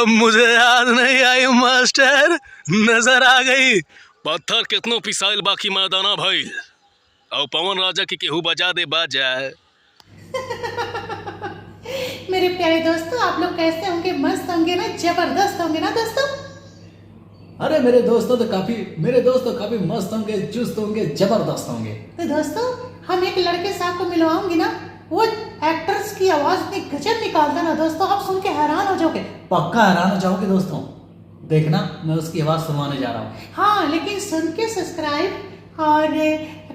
अब मुझे याद नहीं आई मास्टर, नजर आ गई। पत्थर कितनो पिसाइल बाकी मैदाना भाई, और पवन राजा की केहू बजा दे बाजा। मेरे प्यारे दोस्तों, आप लोग कैसे होंगे? मस्त होंगे ना? जबरदस्त होंगे ना दोस्तों? अरे मेरे दोस्त तो काफी मस्त होंगे, चुस्त होंगे, जबरदस्त होंगे। तो दोस्तों, हम एक लड़के से आपको मिलवाऊंगी ना, वो एक्टर्स की आवाज इतनी गजब निकालता ना दोस्तों, आप सुन के हैरान हो जाओगे। पक्का हैरान हो जाओगे दोस्तों, देखना मैं उसकी आवाज सुनवाने जा रहा हूँ। हाँ, लेकिन सुन के सब्सक्राइब और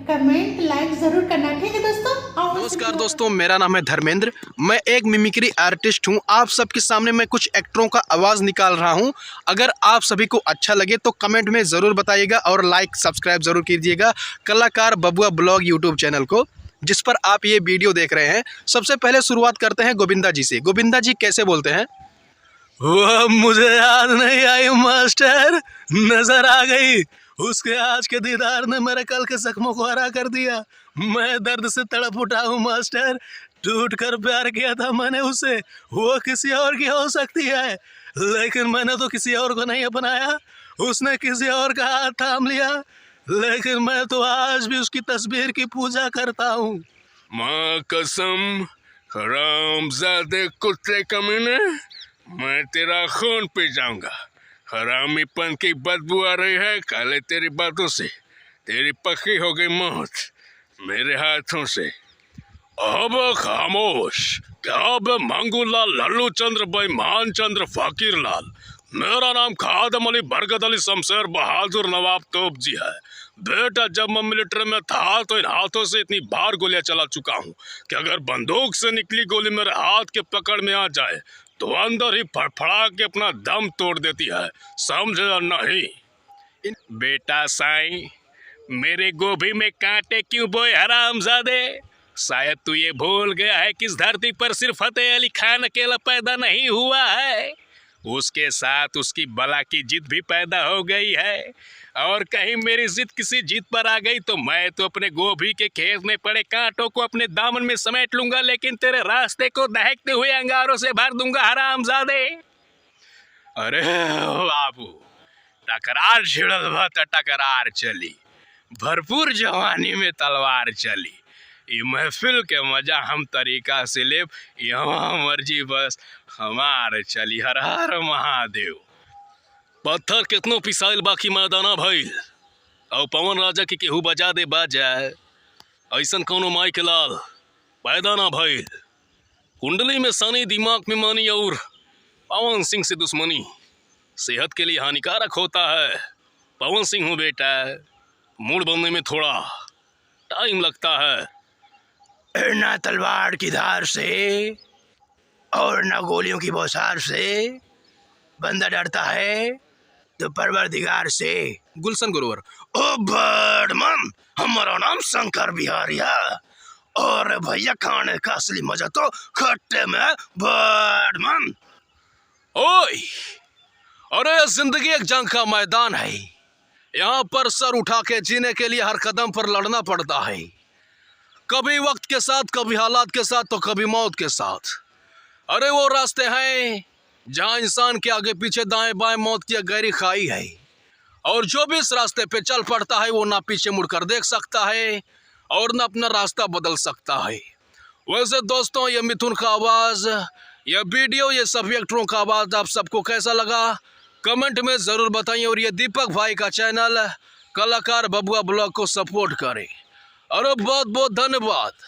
कमेंट लाइक जरूर करना, ठीक है दोस्तों? नमस्कार दोस्तों, मेरा नाम है धर्मेंद्र। मैं एक मिमिक्री आर्टिस्ट हूं। आप सबके सामने मैं कुछ एक्टरों का आवाज़ निकाल रहा हूं। अगर आप सभी को अच्छा लगे तो कमेंट में ज़रूर बताइएगा और लाइक सब्सक्राइब ज़रूर कीजिएगा कलाकार बबुआ ब्लॉग यूट्यूब चैनल को, जिस पर आप ये वीडियो देख रहे हैं। सबसे पहले शुरुआत करते हैं गोविंदा जी से। गोविंदा जी कैसे बोलते हैं? वह मुझे याद नहीं आई मास्टर, नजर आ गई। उसके आज के दीदार ने मेरे कल के जख्मों को हरा कर दिया। मैं दर्द से तड़प उठा हूँ मास्टर। टूट कर प्यार किया था मैंने उससे, वो किसी और की हो सकती है, लेकिन मैंने तो किसी और को नहीं अपनाया। उसने किसी और का हाथ थाम लिया, लेकिन मैं तो आज भी उसकी तस्वीर की पूजा करता हूँ। माँ कसम, हरामजादे कुत्ते कमीने, मैं तेरा खून पी जाऊंगा। हरामीपन की बदबू आ रही है काले तेरी बातों से। तेरी पक्की हो गई मौत मेरे हाथों से। अब खामोश। क्या अब मंगूलाल, लल्लू चंद्र भाई, मान चंद्र, फकीर लाल। मेरा नाम खादम अली बरकत अली शमशेर बहादुर नवाब तोप जी है। बेटा, जब मैं मिलिट्री में था तो इन हाथों से इतनी बार गोलियां चला चुका हूँ कि अगर बंदूक से निकली गोली मेरे हाथ के पकड़ में आ जाए तो अंदर ही फड़फड़ा के अपना दम तोड़ देती है, समझे नहीं? बेटा साईं, मेरे गोभी में कांटे क्यों बोए हरामजादे? शायद तू ये भूल गया है कि इस धरती पर सिर्फ फतेह अली खान अकेला पैदा नहीं हुआ है, उसके साथ उसकी बला की जिद भी पैदा हो गई है। और कहीं मेरी जिद किसी जिद पर आ गई तो मैं तो अपने गोभी के खेत में पड़े कांटों को अपने दामन में समेट लूंगा, लेकिन तेरे रास्ते को दहकते हुए अंगारों से भर दूंगा हरामजादे। अरे बाबू, टकरार छिड़ल बा त टकरार चली, भरपूर जवानी में तलवार चली। ये महफिल के मजा हम तरीका से लेब, यहाँ मर्जी बस हमार चली। हर हर महादेव। पत्थर कितनो पिसाइल बाकी मैदाना भइल, और पवन राजा की केहू बजा दे बाजा। ऐसन कोनो माई के लाल पैदा ना भइल। कुंडली में शनि, दिमाग में मानी और पवन सिंह से दुश्मनी सेहत के लिए हानिकारक होता है। पवन सिंह हूँ बेटा, मूड बनने में थोड़ा टाइम लगता है। ना तलवार की धार से और ना गोलियों की बौछार से बंदा डरता है तो परवरदिगार से। गुलशन गुरुवर। ओ बर्डमन, हमारा नाम शंकर बिहारिया, और भैया खाने का असली मजा तो खट्टे में बर्डमन। ओए, अरे जिंदगी एक जंग का मैदान है। यहाँ पर सर उठा के जीने के लिए हर कदम पर लड़ना पड़ता है, कभी वक्त के साथ, कभी हालात के साथ, तो कभी मौत के साथ। अरे वो रास्ते हैं जहाँ इंसान के आगे पीछे दाएं बाएं मौत की गहरी खाई है, और जो भी इस रास्ते पे चल पड़ता है वो ना पीछे मुड़कर देख सकता है और ना अपना रास्ता बदल सकता है। वैसे दोस्तों, ये मिथुन का आवाज़, यह वीडियो, ये सभी एक्टरों का आवाज़ आप सबको कैसा लगा कमेंट में ज़रूर बताइए। और ये दीपक भाई का चैनल कलाकार बबुआ ब्लॉग को सपोर्ट करें। और बहुत बहुत धन्यवाद।